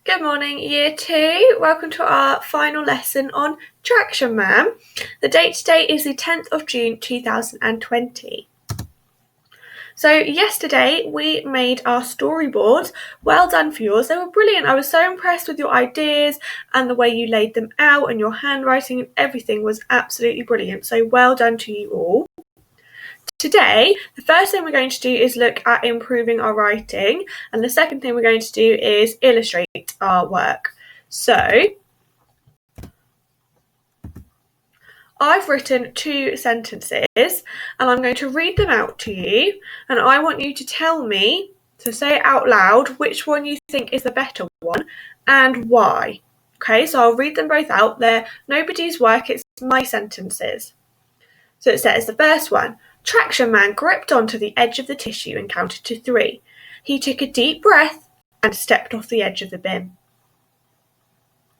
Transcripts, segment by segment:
Good morning, Year 2. Welcome to our final lesson on Traction Man. The date today is the 10th of June 2020. So yesterday we made our storyboards. Well done for yours. They were brilliant. I was so impressed with your ideas and the way you laid them out, and your handwriting and everything was absolutely brilliant. So well done to you all. Today, the first thing we're going to do is look at improving our writing, and the second thing we're going to do is illustrate our work. So, I've written 2 sentences, and I'm going to read them out to you, and I want you to tell me, so say it out loud, which one you think is the better one, and why. Okay, so I'll read them both out. They're nobody's work, it's my sentences. So it says, the first one, Traction Man gripped onto the edge of the tissue and counted to 3. He took a deep breath and stepped off the edge of the bin.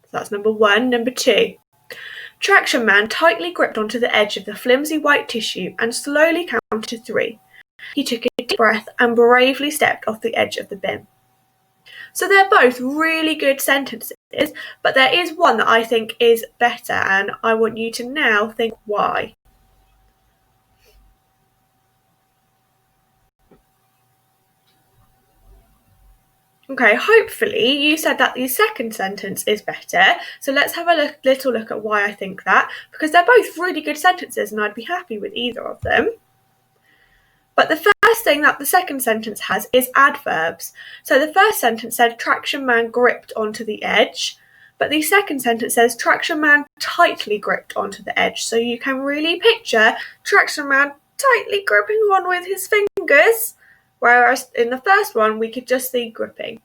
So that's number 1. Number 2, Traction Man tightly gripped onto the edge of the flimsy white tissue and slowly counted to 3. He took a deep breath and bravely stepped off the edge of the bin. So they're both really good sentences, but there is one that I think is better, and I want you to now think why. Okay, hopefully you said that the second sentence is better, so let's have a little look at why I think that, because they're both really good sentences and I'd be happy with either of them. But the first thing that the second sentence has is adverbs. So the first sentence said Traction Man gripped onto the edge, but the second sentence says Traction Man tightly gripped onto the edge. So you can really picture Traction Man tightly gripping on with his fingers, whereas in the first one we could just see gripping.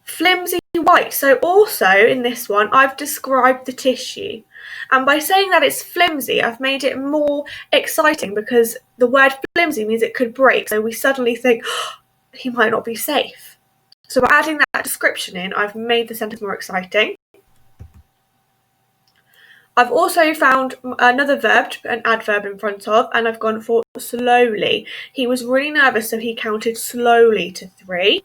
Flimsy white. So also in this one I've described the tissue, and by saying that it's flimsy I've made it more exciting, because the word flimsy means it could break, so we suddenly think, oh, he might not be safe. So by adding that description in, I've made the sentence more exciting. I've also found another verb to put an adverb in front of, and I've gone for slowly. He was really nervous, so he counted slowly to 3.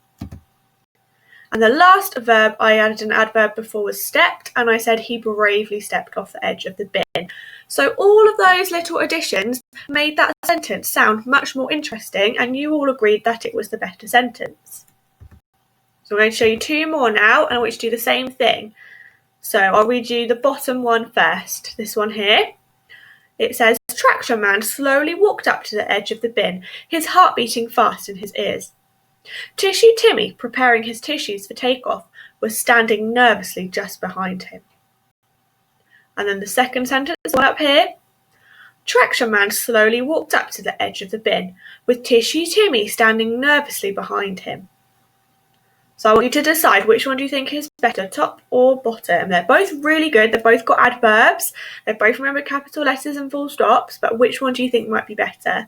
And the last verb I added an adverb before was stepped, and I said he bravely stepped off the edge of the bin. So all of those little additions made that sentence sound much more interesting, and you all agreed that it was the better sentence. So I'm going to show you 2 more now, and I want you to do the same thing. So I'll read you the bottom one first, this one here. It says, Traction Man slowly walked up to the edge of the bin, his heart beating fast in his ears. Tissue Timmy, preparing his tissues for takeoff, was standing nervously just behind him. And then the second sentence, one up here. Traction Man slowly walked up to the edge of the bin, with Tissue Timmy standing nervously behind him. So I want you to decide, which one do you think is better, top or bottom? They're both really good. They've both got adverbs. They both remember capital letters and full stops, but which one do you think might be better?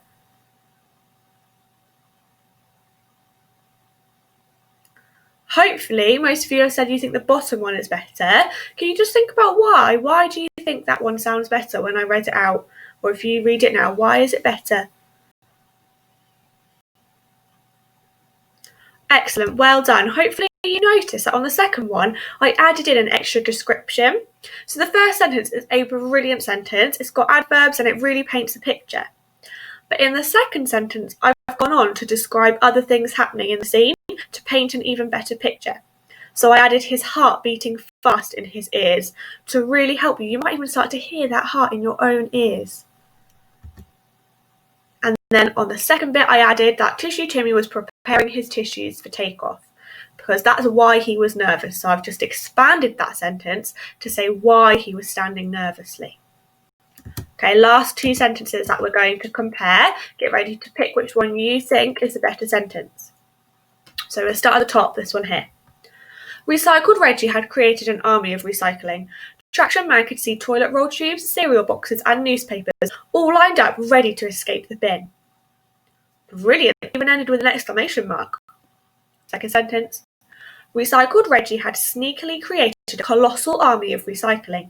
Hopefully, most of you have said you think the bottom one is better. Can you just think about why? Why do you think that one sounds better when I read it out? Or if you read it now, why is it better? Excellent, well done. Hopefully you notice that on the second one, I added in an extra description. So the first sentence is a brilliant sentence. It's got adverbs and it really paints a picture. But in the second sentence, I've gone on to describe other things happening in the scene to paint an even better picture. So I added his heart beating fast in his ears to really help you. You might even start to hear that heart in your own ears. And then on the second bit, I added that Tissue Timmy was preparing his tissues for takeoff, because that's why he was nervous. So I've just expanded that sentence to say why he was standing nervously. Okay, last 2 sentences that we're going to compare. Get ready to pick which one you think is the better sentence. So we'll start at the top, this one here. Recycled Reggie had created an army of recycling. Traction Man could see toilet roll tubes, cereal boxes and newspapers all lined up ready to escape the bin. Brilliant, even ended with an exclamation mark. Second sentence. Recycled Reggie had sneakily created a colossal army of recycling.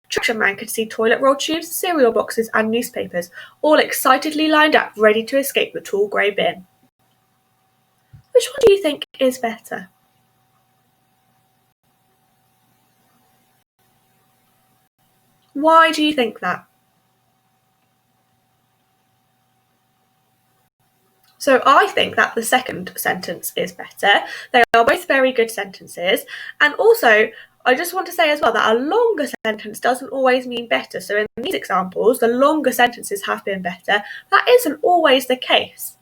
Traction Man could see toilet roll tubes, cereal boxes and newspapers all excitedly lined up ready to escape the tall grey bin. Which one do you think is better? Why do you think that? So I think that the second sentence is better. They are both very good sentences. And also, I just want to say as well that a longer sentence doesn't always mean better. So in these examples, the longer sentences have been better. That isn't always the case.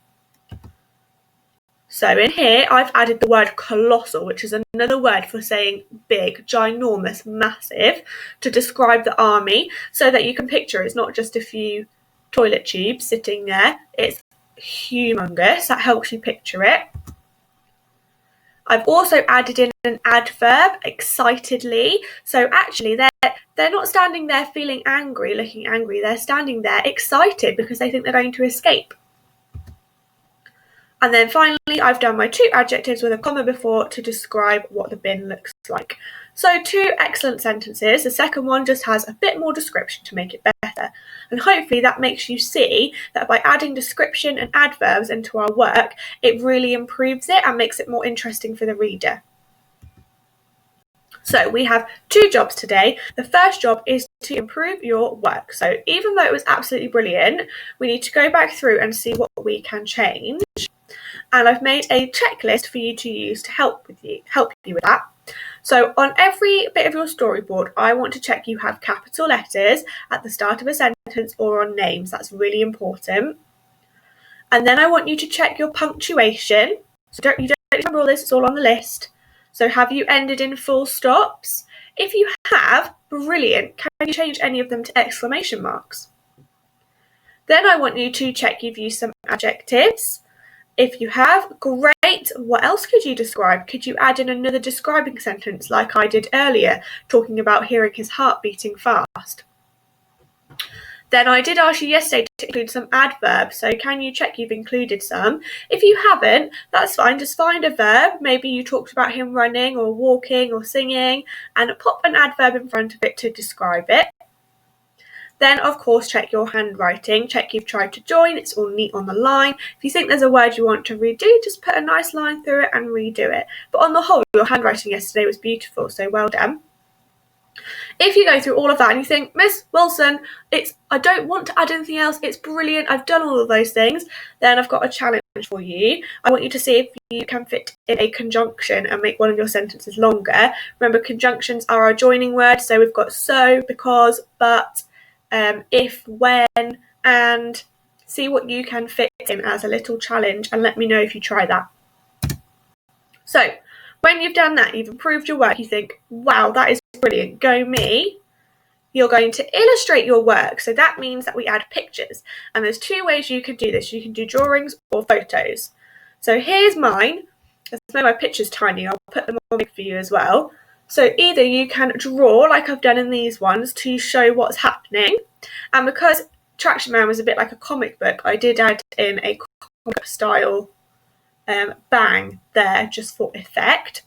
So in here, I've added the word colossal, which is another word for saying big, ginormous, massive, to describe the army, so that you can picture it's not just a few toilet tubes sitting there. It's humongous. That helps you picture it. I've also added in an adverb, excitedly. So actually they're not standing there feeling angry, looking angry. They're standing there excited because they think they're going to escape. And then finally, I've done my 2 adjectives with a comma before to describe what the bin looks like. So 2 excellent sentences. The second one just has a bit more description to make it better. And hopefully that makes you see that by adding description and adverbs into our work, it really improves it and makes it more interesting for the reader. So we have 2 jobs today. The first job is to improve your work. So even though it was absolutely brilliant, we need to go back through and see what we can change. And I've made a checklist for you to use to help you with that. So on every bit of your storyboard, I want to check you have capital letters at the start of a sentence or on names. That's really important. And then I want you to check your punctuation. So you don't remember all this, it's all on the list. So have you ended in full stops? If you have, brilliant. Can you change any of them to exclamation marks? Then I want you to check you've used some adjectives. If you have, great. What else could you describe? Could you add in another describing sentence like I did earlier, talking about hearing his heart beating fast? Then I did ask you yesterday to include some adverbs, so can you check you've included some? If you haven't, that's fine. Just find a verb. Maybe you talked about him running or walking or singing, and pop an adverb in front of it to describe it. Then, of course, check your handwriting. Check you've tried to join. It's all neat on the line. If you think there's a word you want to redo, just put a nice line through it and redo it. But on the whole, your handwriting yesterday was beautiful, so well done. If you go through all of that and you think, Miss Wilson, I don't want to add anything else, it's brilliant, I've done all of those things, then I've got a challenge for you. I want you to see if you can fit in a conjunction and make one of your sentences longer. Remember, conjunctions are our joining words, so we've got so, because, but, if, when, and. See what you can fit in as a little challenge and let me know if you try that. So, when you've done that, you've improved your work, you think, wow, that is brilliant, go me. You're going to illustrate your work. So that means that we add pictures. And there's 2 ways you can do this. You can do drawings or photos. So here's mine. My picture's tiny. I'll put them on big for you as well. So either you can draw like I've done in these ones to show what's happening. And because Traction Man was a bit like a comic book, I did add in a comic style bang there just for effect.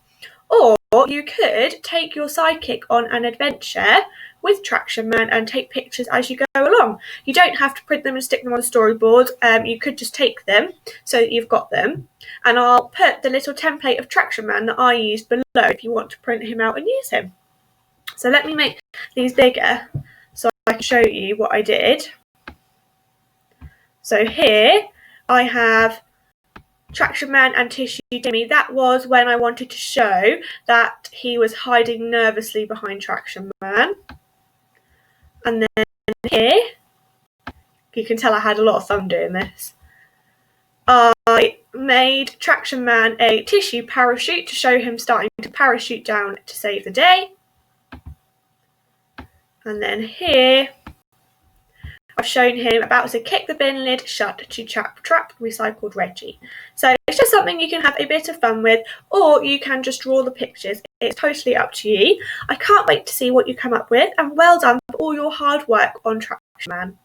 Or you could take your sidekick on an adventure with Traction Man and take pictures as you go along. You don't have to print them and stick them on the storyboard. You could just take them so that you've got them. And I'll put the little template of Traction Man that I used below if you want to print him out and use him. So let me make these bigger so I can show you what I did. So here I have Traction Man and Tissue Timmy. That was when I wanted to show that he was hiding nervously behind Traction Man. And then here, you can tell I had a lot of fun doing this. I made Traction Man a tissue parachute to show him starting to parachute down to save the day. And then here, I've shown him about to kick the bin lid shut to trap recycled Reggie. So it's just something you can have a bit of fun with, or you can just draw the pictures. It's totally up to you. I can't wait to see what you come up with, and well done for all your hard work on Traction Man.